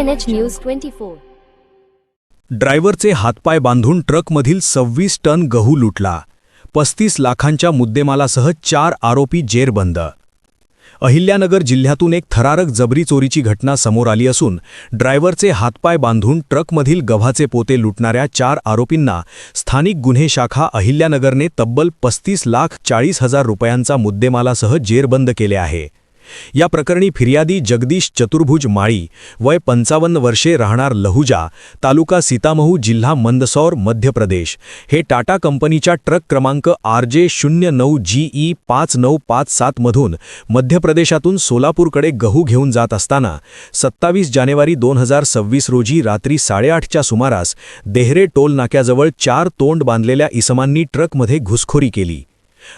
KNH news 24. ड्रायव्हरचे हातपाय बांधून ट्रकमधील 26 ton गहू लुटला. 35 लाखांच्या मुद्देमालासह 4 आरोपी जेरबंद. अहिल्यानगर जिल्ह्यातून एक थरारक जबरी चोरीची घटना समोर आली असून ड्रायव्हरचे हातपाय बांधून ट्रकमधील गव्हाचे पोते लुटणाऱ्या 4 आरोपींना स्थानिक गुन्हे शाखा अहिल्यानगरने तब्बल 35,40,000 रुपयांचा मुद्देमालासह जेरबंद केले आहे. या प्रकरणी फिर्यादी जगदीश चतुर्भुज माळी वय 55 वर्षे राहणार लहुजा तालुका सीतामहू जिल्हा मंदसौर मध्य प्रदेश हे टाटा कंपनीच्या ट्रक क्रमांक RJ09GE 5957 मधून मध्य प्रदेशातून सोलापूरकडे गहू घेऊन जात असताना 27 जानेवारी 2026 रोजी रात्री 8:30च्या सुमारास देहरे टोल नाक्याजवळ 4 तोंड बांधलेल्या इसमांनी ट्रकमध्ये घुसखोरी केली.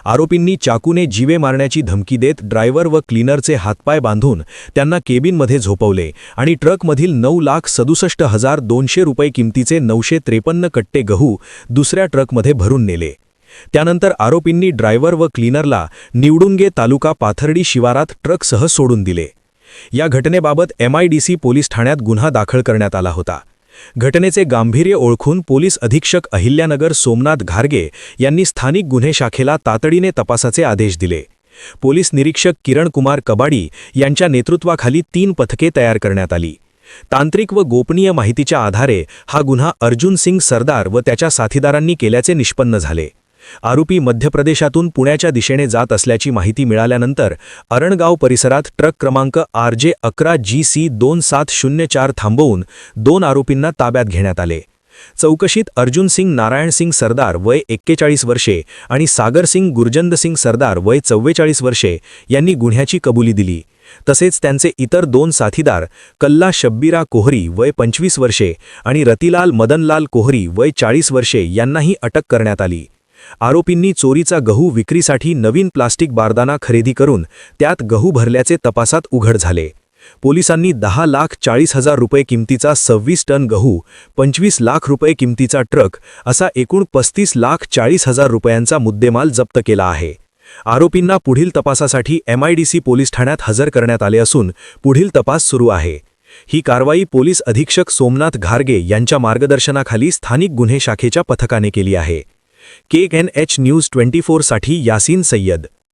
आरोपींनी चाकूने जीवे मारण्याची धमकी देत ड्रायव्हर व क्लीनरचे हातपाय बांधून त्यांना केबिनमध्ये झोपवले आणि ट्रकमधील 9,67,200 रुपये किमतीचे 953 कट्टे गहू दुसऱ्या ट्रकमध्ये भरून नेले. त्यानंतर आरोपींनी ड्रायव्हर व क्लीनरला निवडुंगे तालुका पाथर्डी शिवारात ट्रकसह सोडून दिले. या घटनेबाबत MIDC पोलीस ठाण्यात गुन्हा दाखल करण्यात आला होता. घटनेचे गांभीर्य ओळखून पोलीस अधीक्षक अहिल्यानगर सोमनाथ घारगे यांनी स्थानिक गुन्हे शाखेला तातडीने तपासाचे आदेश दिले. पोलीस निरीक्षक किरण कुमार कबाडी यांच्या नेतृत्वाखाली 3 पथके तयार करण्यात आली. तांत्रिक व गोपनीय माहितीच्या आधारे हा गुन्हा अर्जुन सिंग सरदार व त्याच्या साथीदारांनी केल्याचे निष्पन्न झाले. आरोपी मध्य प्रदेशातून पुण्याच्या दिशेने जात असल्याची माहिती मिळाल्यानंतर अरणगाव परिसरात ट्रक क्रमांक RJ11GC 2704 थांबवून 2 आरोपींना ताब्यात घेण्यात आले. चौकशीत अर्जुन सिंग नारायण सिंग सरदार वय 41 वर्षे आणि सागर सिंग गुरजंद सिंग सरदार वय 44 वर्षे यांनी गुन्ह्याची कबुली दिली. तसेच त्यांचे इतर 2 साथीदार कल्ला शब्बीरा कोहरी वय 25 वर्षे आणि रतिलाल मदनलाल कोहरी वय 40 वर्षे यांनाही अटक करण्यात आली. आरोपींनी चोरीचा गहू विक्रीसाठी नवीन प्लास्टिक बारदाना खरेदी करून त्यात गहू भरल्याचे तपासात उघड झाले. पोलिसांनी 10,40,000 रुपये किमतीचा 26 टन गहू, 25 लाख रुपये किमतीचा ट्रक असा एकूण 35,40,000 रुपयांचा मुद्देमाल जप्त केला आहे. आरोपींना पुढील तपासासाठी MIDC पोलीस ठाण्यात हजर करण्यात आले असून पुढील तपास सुरू आहे. ही कारवाई पोलीस अधीक्षक सोमनाथ घारगे यांच्या मार्गदर्शनाखाली स्थानिक गुन्हे शाखेच्या पथकाने केली आहे. KNH न्यूज 24 साठी यासीन सय्यद.